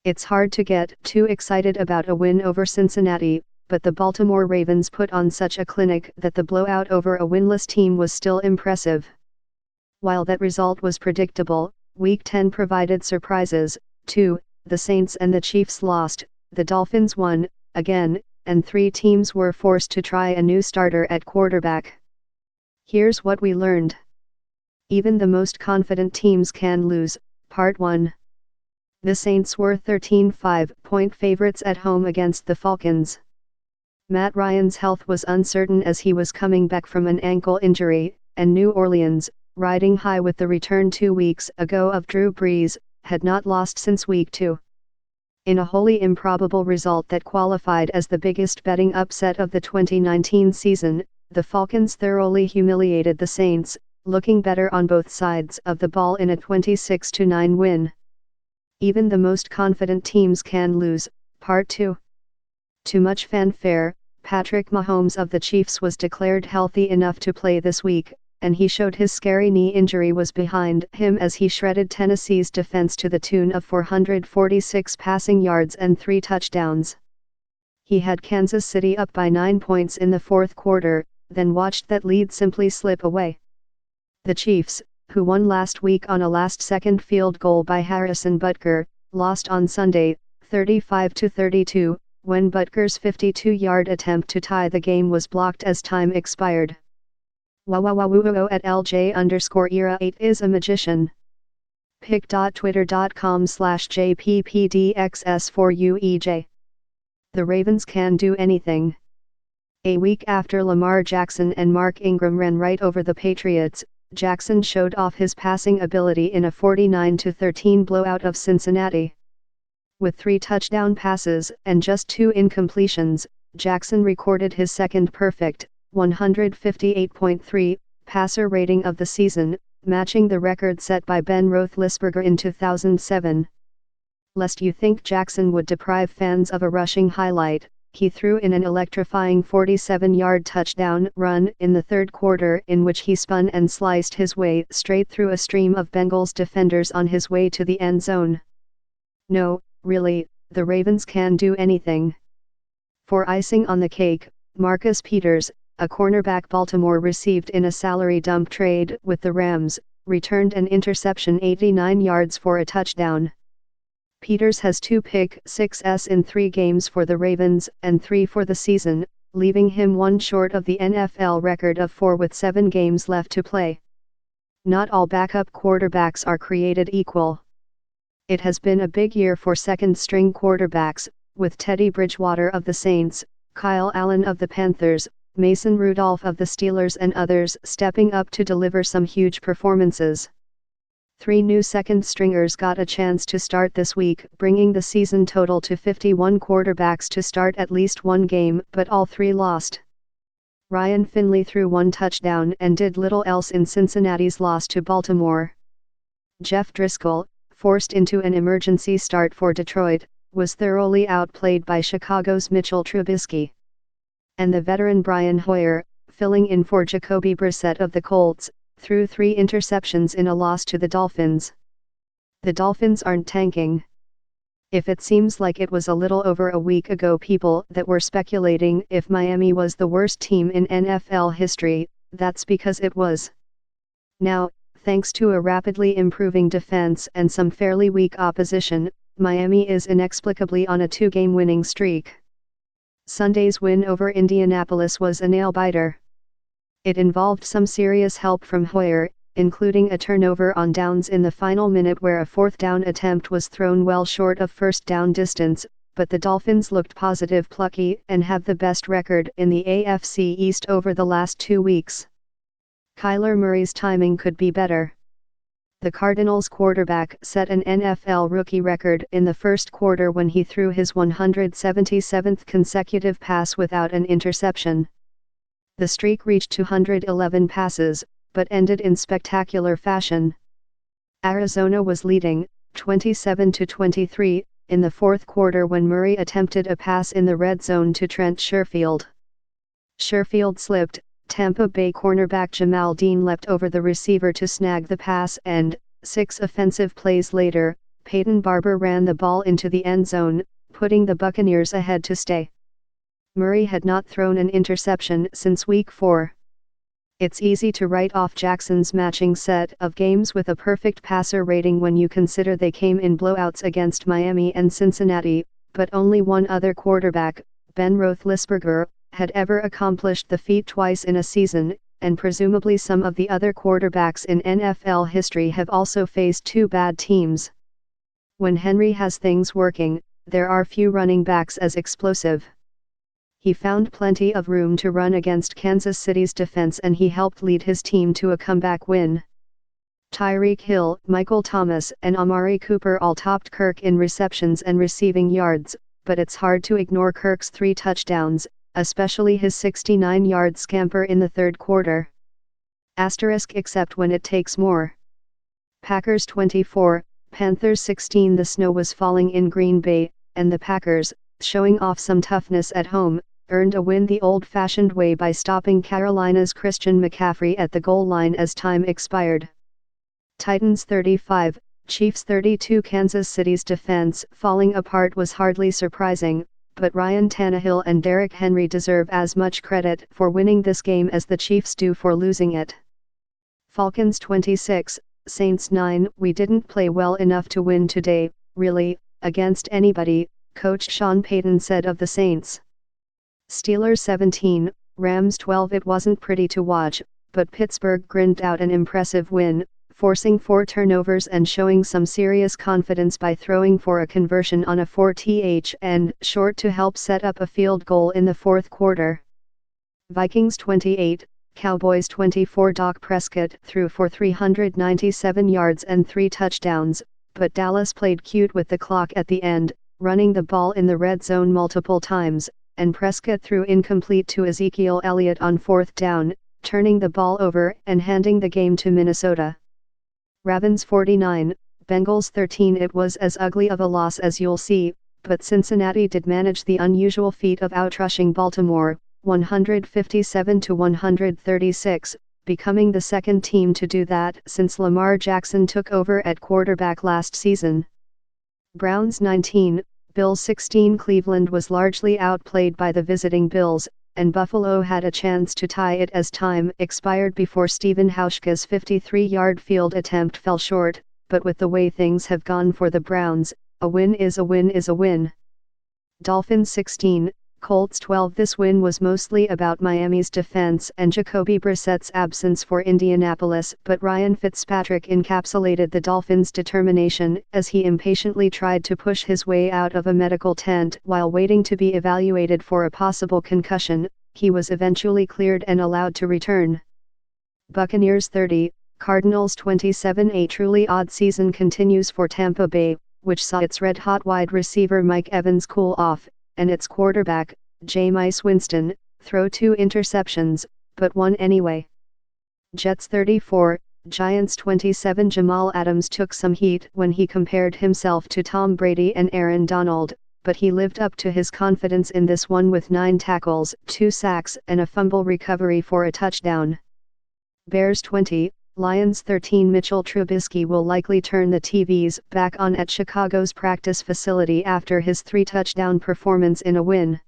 It's hard to get too excited about a win over Cincinnati, but the Baltimore Ravens put on such a clinic that the blowout over a winless team was still impressive. While that result was predictable, Week 10 provided surprises, too. The Saints and the Chiefs lost, the Dolphins won, again, and 3 teams were forced to try a new starter at quarterback. Here's what we learned. Even the most confident teams can lose. Part 1. The Saints were 13-5-point favorites at home against the Falcons. Matt Ryan's health was uncertain as he was coming back from an ankle injury, and New Orleans, riding high with the return 2 weeks ago of Drew Brees, had not lost since Week 2. In a wholly improbable result that qualified as the biggest betting upset of the 2019 season, the Falcons thoroughly humiliated the Saints, looking better on both sides of the ball in a 26-9 win. Even the most confident teams can lose. Part 2. Too much fanfare. Patrick Mahomes of the Chiefs was declared healthy enough to play this week, and he showed his scary knee injury was behind him as he shredded Tennessee's defense to the tune of 446 passing yards and 3 touchdowns. He had Kansas City up by 9 points in the fourth quarter, then watched that lead simply slip away. The Chiefs, who won last week on a last-second field goal by Harrison Butker, lost on Sunday, 35-32, when Butker's 52-yard attempt to tie the game was blocked as time expired. Wawawawuo at LJ_era8 is a magician. pic.twitter.com/jppdxs4uej. The Ravens can do anything. A week after Lamar Jackson and Mark Ingram ran right over the Patriots, Jackson showed off his passing ability in a 49-13 blowout of Cincinnati. With 3 touchdown passes and just 2 incompletions, Jackson recorded his second perfect, 158.3, passer rating of the season, matching the record set by Ben Roethlisberger in 2007. Lest you think Jackson would deprive fans of a rushing highlight, he threw in an electrifying 47-yard touchdown run in the third quarter in which he spun and sliced his way straight through a stream of Bengals defenders on his way to the end zone. No, really, the Ravens can do anything. For icing on the cake, Marcus Peters, a cornerback Baltimore received in a salary dump trade with the Rams, returned an interception 89 yards for a touchdown. Peters has 2 pick-sixes in 3 games for the Ravens and 3 for the season, leaving him 1 short of the N.F.L. record of 4 with 7 games left to play. Not all backup quarterbacks are created equal. It has been a big year for second-string quarterbacks, with Teddy Bridgewater of the Saints, Kyle Allen of the Panthers, Mason Rudolph of the Steelers and others stepping up to deliver some huge performances. 3 new second-stringers got a chance to start this week, bringing the season total to 51 quarterbacks to start at least 1 game, but all 3 lost. Ryan Finley threw 1 touchdown and did little else in Cincinnati's loss to Baltimore. Jeff Driscoll, forced into an emergency start for Detroit, was thoroughly outplayed by Chicago's Mitchell Trubisky. And the veteran Brian Hoyer, filling in for Jacoby Brissett of the Colts, threw 3 interceptions in a loss to the Dolphins. The Dolphins aren't tanking. If it seems like it was a little over a week ago people that were speculating if Miami was the worst team in NFL history, that's because it was. Now, thanks to a rapidly improving defense and some fairly weak opposition, Miami is inexplicably on a 2-game winning streak. Sunday's win over Indianapolis was a nail-biter. It involved some serious help from Hoyer, including a turnover on downs in the final minute where a 4th down attempt was thrown well short of first down distance, but the Dolphins looked positive, plucky, and have the best record in the AFC East over the last 2 weeks. Kyler Murray's timing could be better. The Cardinals quarterback set an NFL rookie record in the first quarter when he threw his 177th consecutive pass without an interception. The streak reached 211 passes, but ended in spectacular fashion. Arizona was leading, 27-23, in the fourth quarter when Murray attempted a pass in the red zone to Trent Sherfield. Sherfield slipped. Tampa Bay cornerback Jamal Dean leapt over the receiver to snag the pass and, 6 offensive plays later, Peyton Barber ran the ball into the end zone, putting the Buccaneers ahead to stay. Murray had not thrown an interception since Week 4. It's easy to write off Jackson's matching set of games with a perfect passer rating when you consider they came in blowouts against Miami and Cincinnati, but only one other quarterback, Ben Roethlisberger, had ever accomplished the feat twice in a season, and presumably some of the other quarterbacks in NFL history have also faced two bad teams. When Henry has things working, there are few running backs as explosive. He found plenty of room to run against Kansas City's defense and he helped lead his team to a comeback win. Tyreek Hill, Michael Thomas and Amari Cooper all topped Kirk in receptions and receiving yards, but it's hard to ignore Kirk's 3 touchdowns, especially his 69-yard scamper in the third quarter. Asterisk except when it takes more. Packers 24, Panthers 16. The snow was falling in Green Bay, and the Packers, showing off some toughness at home, earned a win the old-fashioned way by stopping Carolina's Christian McCaffrey at the goal line as time expired. Titans 35, Chiefs 32. Kansas City's defense falling apart was hardly surprising, but Ryan Tannehill and Derrick Henry deserve as much credit for winning this game as the Chiefs do for losing it. Falcons 26, Saints 9. We didn't play well enough to win today, really, against anybody, Coach Sean Payton said of the Saints. Steelers 17, Rams 12. It wasn't pretty to watch, but Pittsburgh grinned out an impressive win, forcing 4 turnovers and showing some serious confidence by throwing for a conversion on a 4th and short to help set up a field goal in the fourth quarter. Vikings 28, Cowboys 24. Dak Prescott threw for 397 yards and 3 touchdowns, but Dallas played cute with the clock at the end, running the ball in the red zone multiple times, and Prescott threw incomplete to Ezekiel Elliott on 4th down, turning the ball over and handing the game to Minnesota. Ravens 49, Bengals 13. It was as ugly of a loss as you'll see, but Cincinnati did manage the unusual feat of outrushing Baltimore, 157-136, becoming the second team to do that since Lamar Jackson took over at quarterback last season. Browns 19, Bills 16. Cleveland was largely outplayed by the visiting Bills, and Buffalo had a chance to tie it as time expired before Stephen Hauschka's 53-yard field attempt fell short, but with the way things have gone for the Browns, a win is a win is a win. Dolphins 16, Colts 12. This win was mostly about Miami's defense and Jacoby Brissett's absence for Indianapolis, but Ryan Fitzpatrick encapsulated the Dolphins' determination as he impatiently tried to push his way out of a medical tent while waiting to be evaluated for a possible concussion. He was eventually cleared and allowed to return. Buccaneers 30, Cardinals 27. A truly odd season continues for Tampa Bay, which saw its red-hot wide receiver Mike Evans cool off, and its quarterback, Jameis Winston, throw 2 interceptions, but won anyway. Jets 34, Giants 27. Jamal Adams took some heat when he compared himself to Tom Brady and Aaron Donald, but he lived up to his confidence in this one with 9 tackles, 2 sacks and a fumble recovery for a touchdown. Bears 20, Lions 13. Mitchell Trubisky will likely turn the TVs back on at Chicago's practice facility after his 3-touchdown performance in a win.